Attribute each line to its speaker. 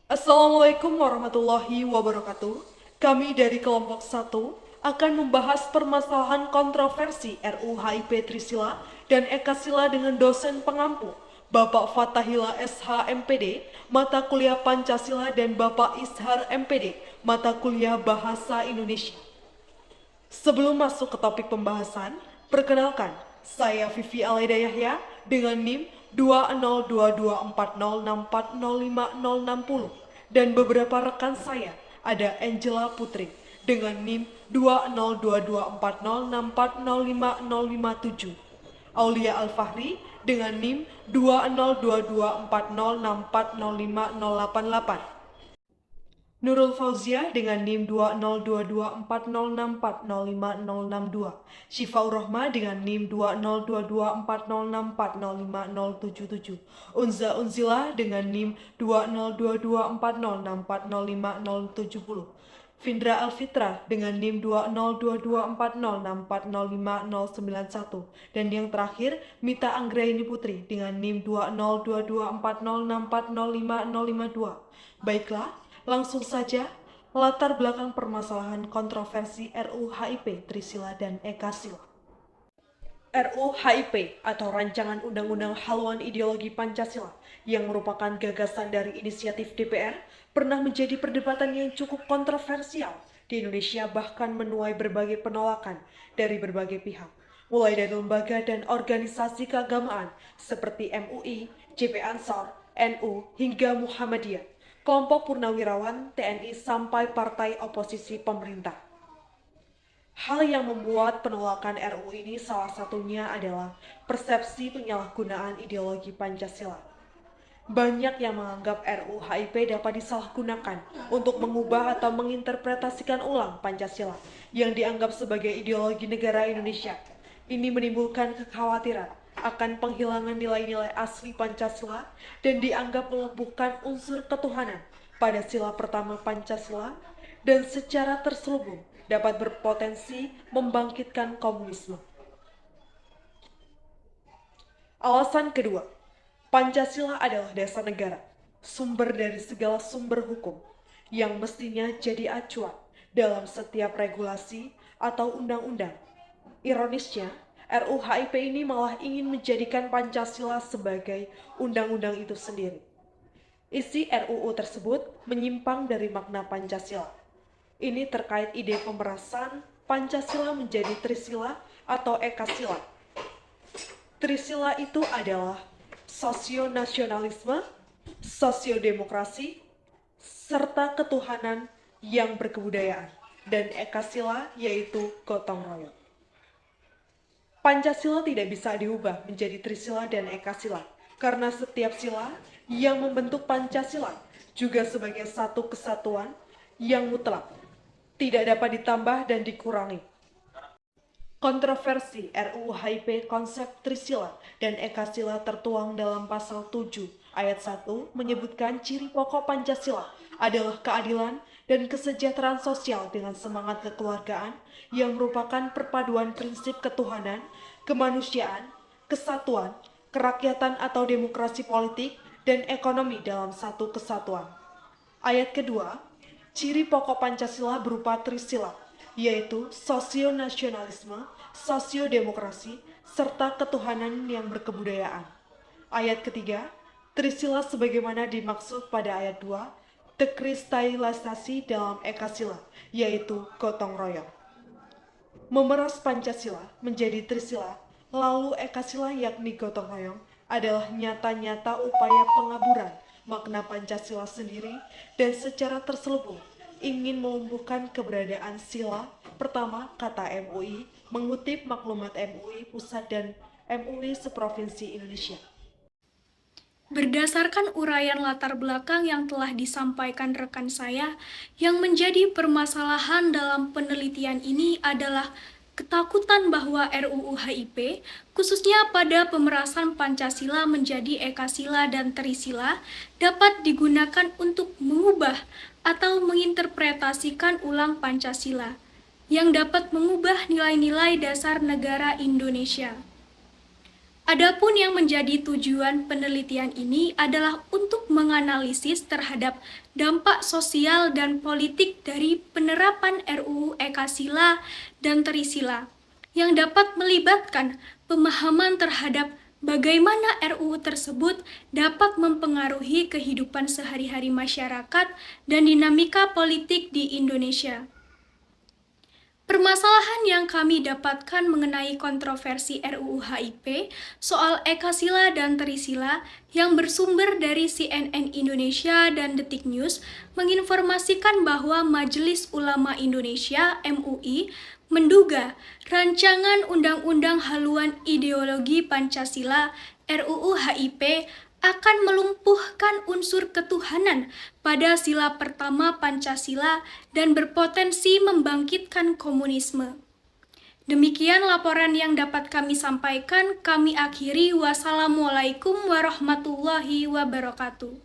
Speaker 1: Assalamualaikum warahmatullahi wabarakatuh. Kami dari kelompok 1 akan membahas permasalahan kontroversi RUU HIP Trisila dan Ekasila dengan dosen pengampu, Bapak Fatahila SH MPD, mata kuliah Pancasila dan Bapak Ishar MPD, mata kuliah Bahasa Indonesia. Sebelum masuk ke topik pembahasan, perkenalkan, saya Vivi Alaida Yahya dengan NIM 2022406405060 dan beberapa rekan saya ada Angela Putri dengan NIM 2022406405057, Aulia Al-Fahri dengan NIM 2022406405088, Nurul Fauziah dengan NIM 2022406405062, Syifaur Rohma dengan NIM 2022406405077, Unza Unzila dengan NIM 2022406405070, Findra Alfitra dengan NIM 2022406405091, dan yang terakhir Mita Anggraini Putri dengan NIM 2022406405052. Baiklah, langsung saja, latar belakang permasalahan kontroversi RUU HIP Trisila dan Ekasila. RUU HIP atau Rancangan Undang-Undang Haluan Ideologi Pancasila yang merupakan gagasan dari inisiatif DPR pernah menjadi perdebatan yang cukup kontroversial di Indonesia, bahkan menuai berbagai penolakan dari berbagai pihak, mulai dari lembaga dan organisasi keagamaan seperti MUI, JP Ansor, NU, hingga Muhammadiyah, kelompok purnawirawan, TNI, sampai partai oposisi pemerintah. Hal yang membuat penolakan RUU ini salah satunya adalah persepsi penyalahgunaan ideologi Pancasila. Banyak yang menganggap RUU HIP dapat disalahgunakan untuk mengubah atau menginterpretasikan ulang Pancasila yang dianggap sebagai ideologi negara Indonesia. Ini menimbulkan kekhawatiran akan penghilangan nilai-nilai asli Pancasila dan dianggap melumpuhkan unsur ketuhanan pada sila pertama Pancasila dan secara terselubung dapat berpotensi membangkitkan komunisme. Alasan kedua, Pancasila adalah dasar negara, sumber dari segala sumber hukum, yang mestinya jadi acuan dalam setiap regulasi atau undang-undang. Ironisnya, RUU HIP ini malah ingin menjadikan Pancasila sebagai undang-undang itu sendiri. Isi RUU tersebut menyimpang dari makna Pancasila. Ini terkait ide pemerasan Pancasila menjadi Trisila atau Ekasila. Trisila itu adalah sosionasionalisme, sosiodemokrasi, serta ketuhanan yang berkebudayaan, dan Ekasila yaitu gotong royong. Pancasila tidak bisa diubah menjadi Trisila dan Ekasila, karena setiap sila yang membentuk Pancasila juga sebagai satu kesatuan yang mutlak, tidak dapat ditambah dan dikurangi. Kontroversi RUU HIP konsep Trisila dan Ekasila tertuang dalam pasal 7 ayat 1 menyebutkan ciri pokok Pancasila adalah keadilan dan kesejahteraan sosial dengan semangat kekeluargaan yang merupakan perpaduan prinsip ketuhanan, kemanusiaan, kesatuan, kerakyatan atau demokrasi politik, dan ekonomi dalam satu kesatuan. Ayat kedua, ciri pokok Pancasila berupa Trisila, yaitu sosionasionalisme, sosiodemokrasi, serta ketuhanan yang berkebudayaan. Ayat ketiga, Trisila sebagaimana dimaksud pada ayat 2, dekristalisasi dalam Ekasila, yaitu gotong royong. Memeras Pancasila menjadi Trisila, lalu Ekasila yakni gotong royong, adalah nyata-nyata upaya pengaburan makna Pancasila sendiri dan secara terselubung ingin melumpuhkan keberadaan sila pertama kata MUI, mengutip maklumat MUI Pusat dan MUI Seprovinsi Indonesia.
Speaker 2: Berdasarkan uraian latar belakang yang telah disampaikan rekan saya, yang menjadi permasalahan dalam penelitian ini adalah ketakutan bahwa RUU HIP, khususnya pada pemerasan Pancasila menjadi Ekasila dan Trisila, dapat digunakan untuk mengubah atau menginterpretasikan ulang Pancasila, yang dapat mengubah nilai-nilai dasar negara Indonesia. Adapun yang menjadi tujuan penelitian ini adalah untuk menganalisis terhadap dampak sosial dan politik dari penerapan RUU Ekasila dan Trisila yang dapat melibatkan pemahaman terhadap bagaimana RUU tersebut dapat mempengaruhi kehidupan sehari-hari masyarakat dan dinamika politik di Indonesia. Permasalahan yang kami dapatkan mengenai kontroversi RUU HIP soal Ekasila dan Trisila yang bersumber dari CNN Indonesia dan Detik News menginformasikan bahwa Majelis Ulama Indonesia (MUI) menduga rancangan Undang-Undang Haluan Ideologi Pancasila RUU HIP akan melumpuhkan unsur ketuhanan pada sila pertama Pancasila dan berpotensi membangkitkan komunisme. Demikian laporan yang dapat kami sampaikan. Kami akhiri. Wassalamualaikum warahmatullahi wabarakatuh.